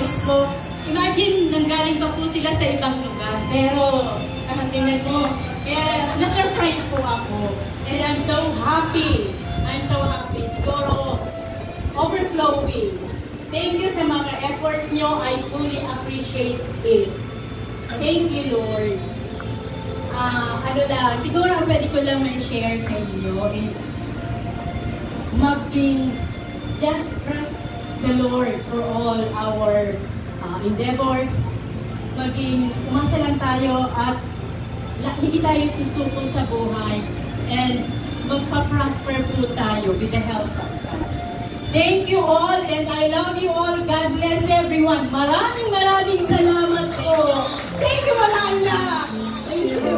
classmates ko. Imagine, nanggaling pa po sila sa ibang lugar. Pero, tingnan mo, kaya na-surprise po ako. And I'm so happy. I'm so happy. Siguro, overflowing. Thank you sa mga efforts nyo. I fully appreciate it. Thank you, Lord. Siguro ang pwede ko lang ma-share sa inyo is just trust the Lord for all our endeavors. Umasa lang tayo at hindi tayo susuko sa buhay and magpa-prosper po tayo with the help of God. Thank you all and I love you all. God bless everyone. Maraming salamat po. Thank you, Maranya. Thank you.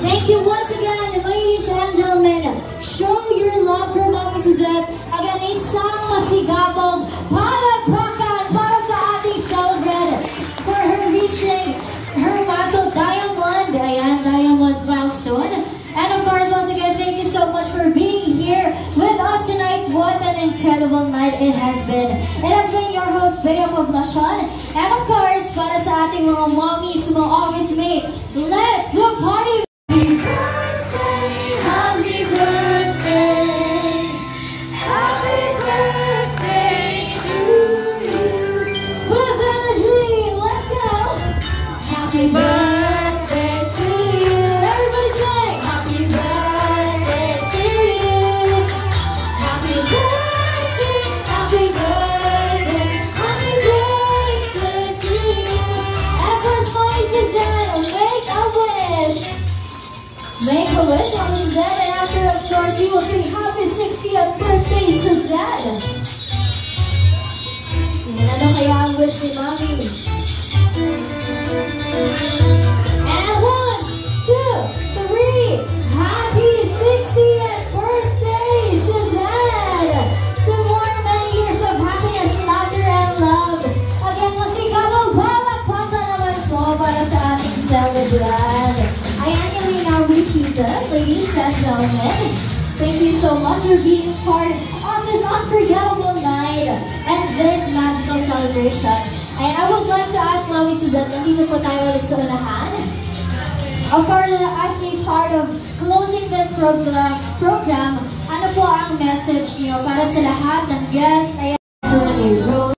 Thank you once again, ladies and gentlemen. Show your love for Mommy Suzette. Again, isang masigabong palakpakan para sa ating celebrant for her reaching her milestone, Diamond milestone. And of course, once again, thank you so much for being here with us tonight. What an incredible night it has been. It has been your host, Bea Poblacion. And of course, para sa ating mga mommies, mga office mate, let the party be. Happy birthday, happy birthday to you. With energy, let's go. Happy birthday to you. Everybody sing. Happy birthday to you. Happy birthday, happy birthday, happy birthday to you. And first, Mommy Suzette, make a wish. Make a wish, Mommy Suzette, and after, of course, you will sing happy 60th birthday, Suzette. Ano kaya ang wish ni Mommy? And 1, 2, 3, happy 60th birthday, Suzette! Some more many years of happiness, laughter, and love. Again, masigabong palakpakan naman po para sa ating celebrant. Ayan yung we now receive them, ladies and gentlemen. Thank you so much for being part of this unforgettable night and this magical celebration. And I would like to ask Mommy Suzette, nandito po tayo ulit sa unahan. Of course, as a part of closing this program, ano po ang message niyo para sa lahat ng guests? Ayan po ni Rose.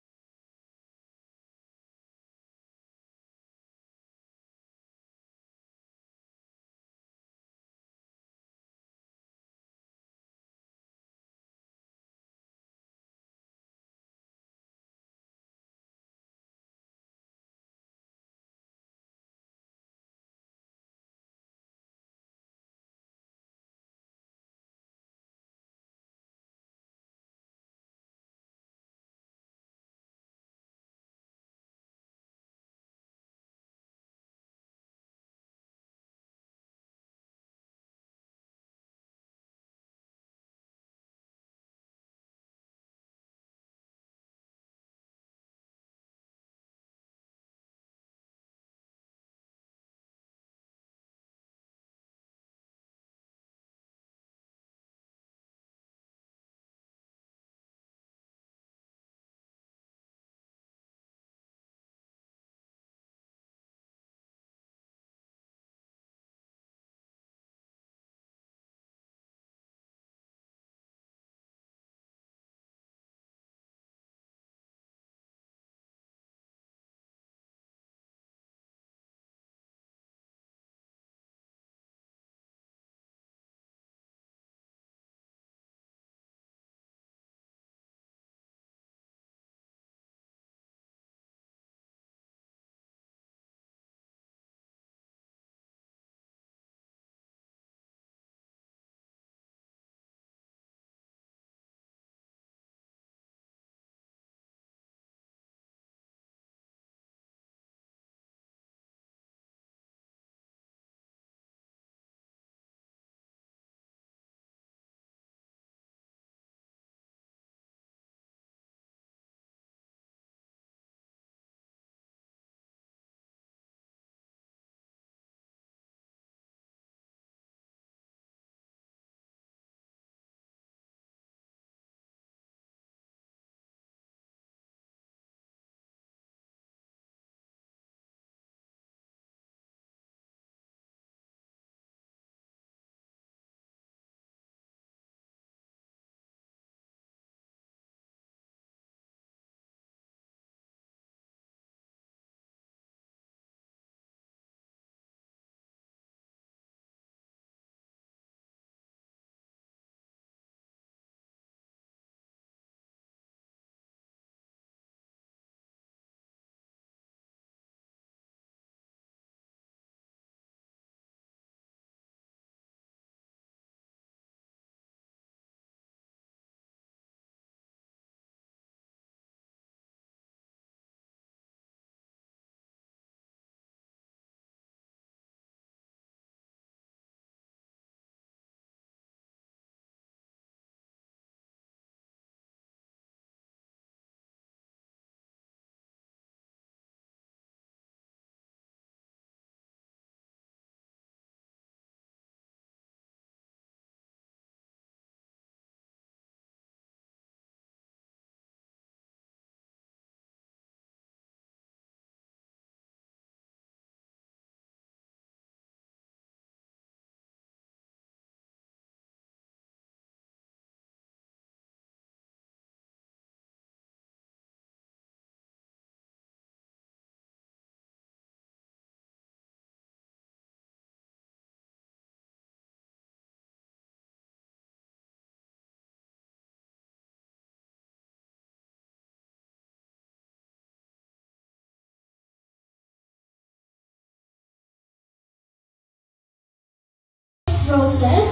roses.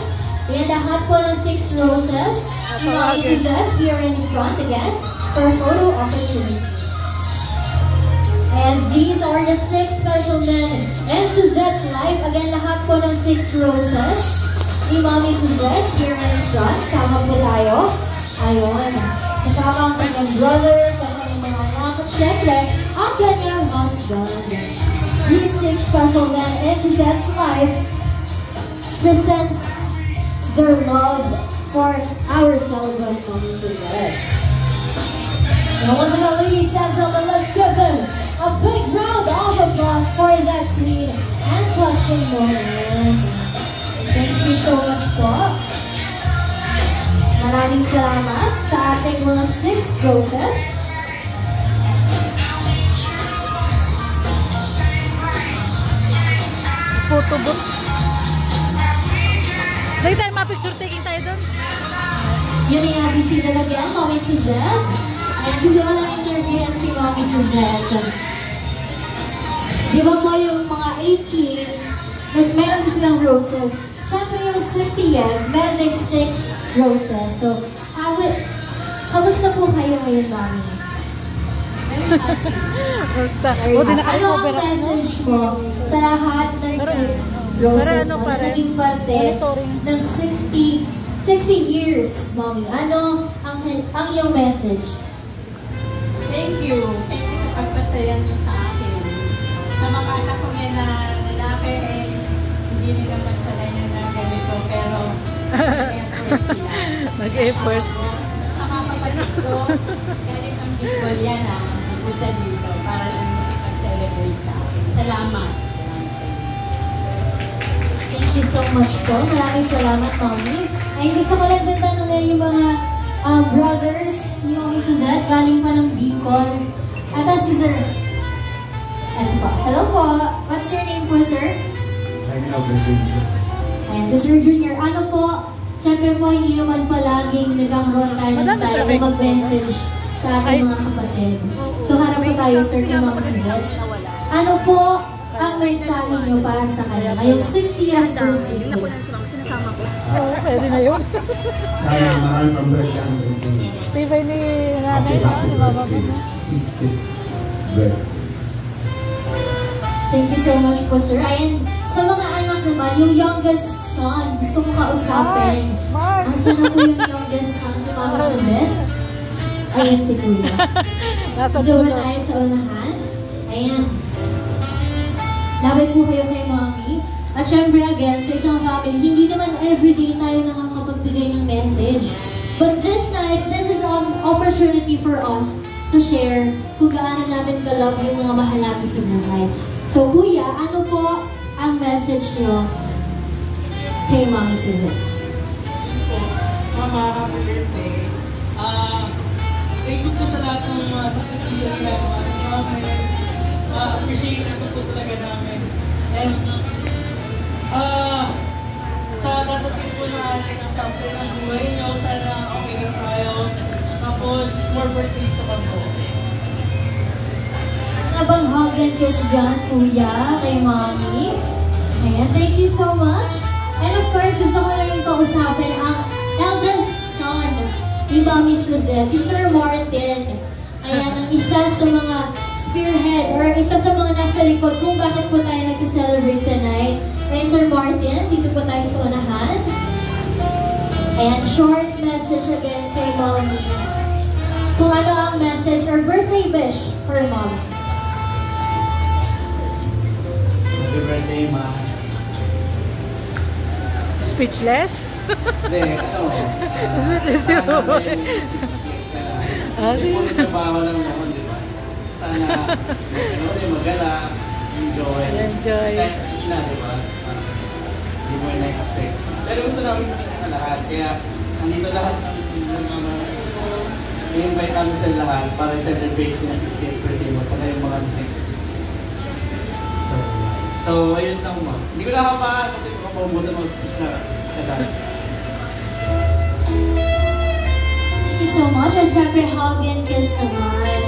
Yan, lahat po ng 6 roses. Si Mommy Suzette here in front again for a photo opportunity. And these are the 6 special men in Suzette's life. Again, lahat po ng 6 roses. Ni Mommy Suzette here in front. Sama po tayo. Ayun. Kasama ang kanyang brothers, ang kanyang mga anak, at syempre, ang kanyang husband. These 6 special men in Suzette's life presents their love for our celebrant, Mommy Suzette. And once again, ladies and gentlemen, let's give them a big round of applause for that sweet and touching moment. Thank you so much po. Maraming salamat sa ating mga 6 roses. Photo booth. Lagi tayo ma-picture taking tayo doon. Yun yung bisita na yan, Mommy Suzette. Ayan, gusto ko lang interviewin si Mommy Suzette. Di ba po yung mga 18, meron din silang roses. Siyempre yung 60th, meron din 6 roses. So, kamusta po kayo ngayon, Mommy? Ano ang message mo sa lahat ng 6 roses mo na naging parte ng 60 years, Mommy? Ano ang iyong message? Thank you. Thank you sa pagpasaya niyo sa akin. Sa mga anak ko ngayon na lalaki, hindi rin naman sanayan na ganito, pero nag-effort sila. Nag-effort. Sa mga kapatid ko, galing ang Bicol yan punta dito para lang makipag-celebrate sa akin. Salamat. Salamat sa inyo. Thank you so much po. Maraming salamat, Mommy. Ay, gusto ko lang din tanongin yung mga brothers ni Mommy Suzette, galing pa ng Bicol. At si Sir. Ito po. Hello po. What's your name po, Sir? I'm Albert Jr. Ayan, si Sir Junior. Ano po, syempre po, hindi naman palaging nagkakaroon tayo ng time na mag-message sa ating mga kapatid. So, harap po tayo, Sir, kay Mommy Suzette. Ano po ang mensahe niyo para sa kanya ngayong 60th birthday? Yung napunan si Mama, sinasama ko. Oo, pwede na yun. Sana marami pang birthday ang birthday. Tibay ni Happy, nanay, happy ni Mama ko. birthday. 60th birthday. Thank you so much po, Sir. Ayan, sa mga anak naman, yung youngest son, gusto ko kausapin. Mark! Asa na po yung youngest son ni Mama Suzette? Ayan si Kuya. Nasa Ito ba dulo. tayo sa unahan? Ayan. Lapit po kayo kay Mommy. At syempre again, sa isang family, hindi naman everyday tayo nakakapagbigay ng message. But this night, this is an opportunity for us to share kung gaano natin ka-love yung mga mahal natin sa buhay. So Kuya, ano po ang message nyo kay Mommy Suzette? Mama, happy birthday. Thank you po sa lahat ng mga sakripisyo na ginagawa niyo sa amin. Appreciate ito po talaga namin. And sa dadating po na next chapter ng buhay niyo, sana okay lang tayo. Tapos, more birthdays to come po. Ano bang hug and kiss dyan, Kuya, kay Mommy? Ayan, thank you so much. And of course, gusto ko na yung kausapin ang eldest son ni Mommy Suzette, si Sir Martin. Ayan, ang isa sa mga spearhead or isa sa mga nasa likod kung bakit po tayo nagsiselebrate tonight. Ayan, Sir Martin, dito po tayo sa unahan. Ayan, short message again kay Mommy. Kung ano ang message or birthday wish for Mommy. Happy birthday, Ma. Speechless? Hindi, Speechless yun. sana may 60 ka na. Kasi puro trabaho lang naman, di ba? Sana, magala, enjoy. Enjoy. Kahit na, di ba? Hindi mo na-expect. Pero gusto namin makikita lahat, kaya nandito lahat ng mga i-invite kami sa lahat para celebrate yung 60th birthday mo, tsaka yung mga next. So ayun lang mo. Hindi ko nakapaan kasi kung maubusan ng speech na kasama. Thank you so much. At syempre, hug and kiss naman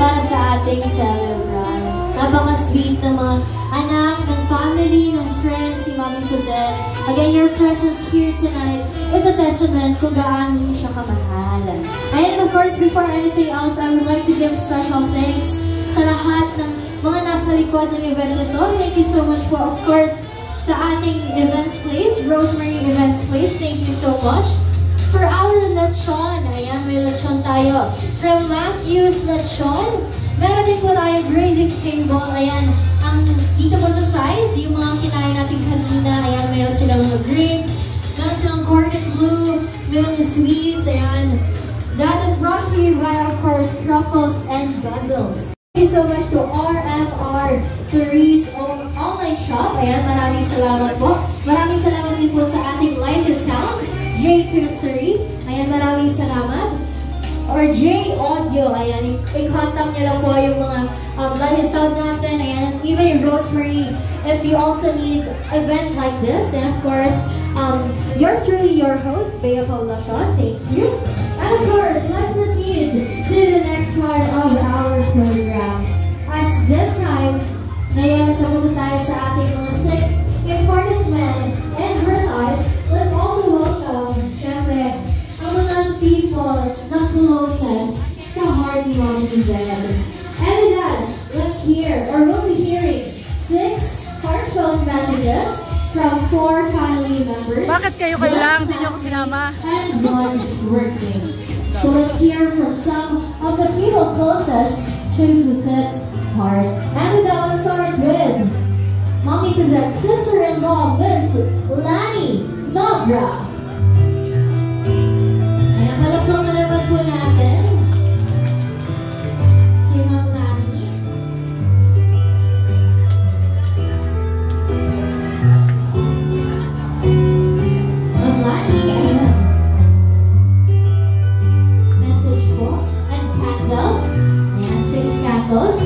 para sa ating celebrant. Napaka-sweet ng mga anak anak, ng family, ng friends, si Mommy Suzette. Again, your presence here tonight is a testament kung gaano niyo siya kamahal. And of course, before anything else, I would like to give special thanks sa lahat ng mga nasa likod ng event nito. Thank you so much po, of course, sa ating events place, Rosemary Events Place. Thank you so much. For our lechon, ayan, may lechon tayo. From Matthew's Lechon, meron din po tayong grazing table. Ayan, ang dito po sa side, yung mga kinain natin kanina. Ayan, meron silang mga grapes, meron silang cordon bleu, may mga sweets. Ayan, that is brought to you by, of course, Truffles and Guzzles. Thank you so much to RMR3's own online shop. Ayan, maraming salamat po. Maraming salamat din po sa ating Lights and Sound, J23. Ayan, maraming salamat. Or J Audio, ayan, i-contact niya lang po yung mga light and sound natin, ayan, even yung Rosemary, if you also need event like this, and of course, yours truly, your host, Bea Paulacion, thank you. And of course, let's proceed to the next part of our program. As this time, ngayon, natapos na tayo sa ating mga 6 important men in her life, let's also welcome, syempre, ang mga people na closest sa heart ni Mommy Suzette. And with that, let's hear, or we'll be hearing 6 heartfelt messages from 4 family members. Bakit kayo lang? Hindi niyo ako sinama. And 1 working. So let's hear from some of the people closest to Suzette's heart. And with that, let's start with Mommy Suzette's sister-in-law, Miss Lani Nogra. Ayan, palakpakan naman po natin si Ma'am Lani. Ma'am Lani, ayan. Message po. And candle. Ayan, 6 candles.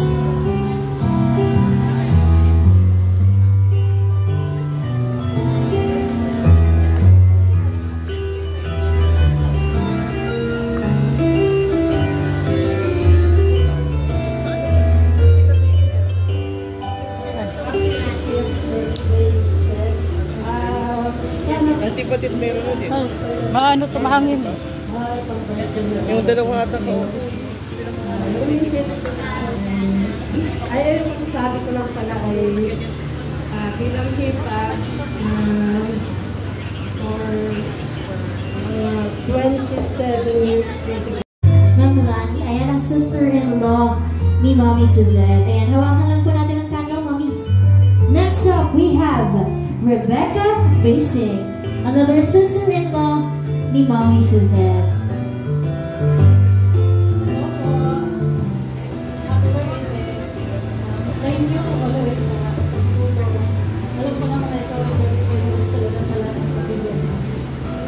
Batid meron na din. Maano to, mahangin. Yung dalawa ata ko. Yung message ko na ay masasabi ko lang pala ay bilang hipa for 27 years na siguro. Ma'am Lani, ayan ang sister-in-law ni Mommy Suzette. Ayan, hawakan lang po natin ang candle, Mommy. Next up, we have Rebecca Basing, another sister-in-law ni Mommy Suzette. Happy birthday. Thank you always sa pagtulong. Alam ko naman na ikaw ay very generous talaga sa lahat ng pamilya mo.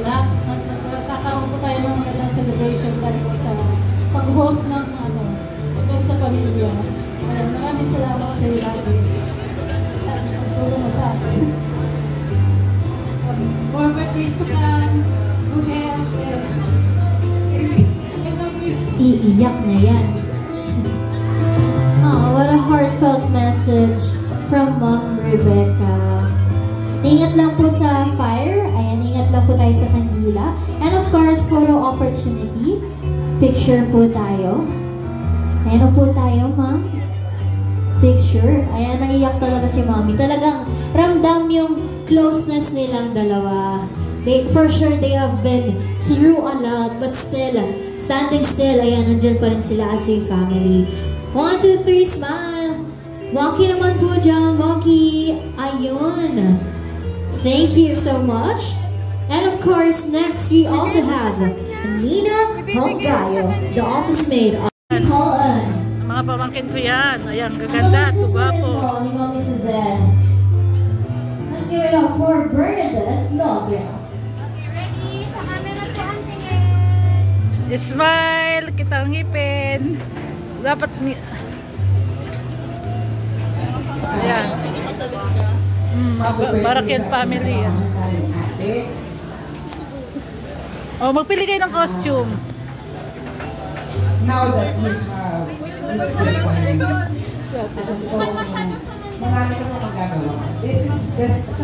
Lahat, nagkakaroon po tayo ng magandang celebration dahil po sa pag-host ng event sa pamilya. Ayan, maraming salamat sa iyo lagi. At pagtulong mo sa akin. More birthdays to come. Good health. I love you. Iiyak na yan. Oh, what a heartfelt message from Mom Rebecca. Ingat lang po sa fire. Ayan, ingat lang po tayo sa kandila. And of course, photo opportunity. Picture po tayo. Ayan po tayo, Ma'am. Picture. Ayan, naiyak talaga si Mommy. Talagang ramdam yung closeness nilang dalawa. For sure, they have been through a lot, but still, standing still, ayan, nandyan pa rin sila as a family. 1, 2, 3, smile! Waki naman po dyan, Waki! Ayun! Thank you so much! And of course, next, we also have Nina Hongayo, the office maid of Colin. Mga pamangkin ko yan. Ayan, gaganda, tubapo. Ni Mommy Suzette. Let's give it up for Bernadette Nogra. Okay, ready? Sa camera po ang tingin. Smile, kitang ngipin. Dapat ni... Ayan. Barakian family yan. Oh, magpili kayo ng costume. Now that we have marami ka pa magagawa. This is just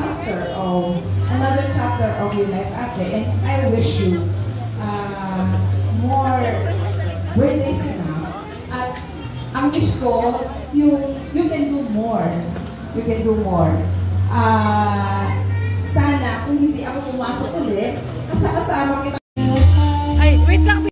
another chapter of your life, ate, and I wish you more birthdays na. At ang wish ko, you can do more. You can do more. Sana, kung hindi ako pumasok ulit, kasama kita. Ay, wait lang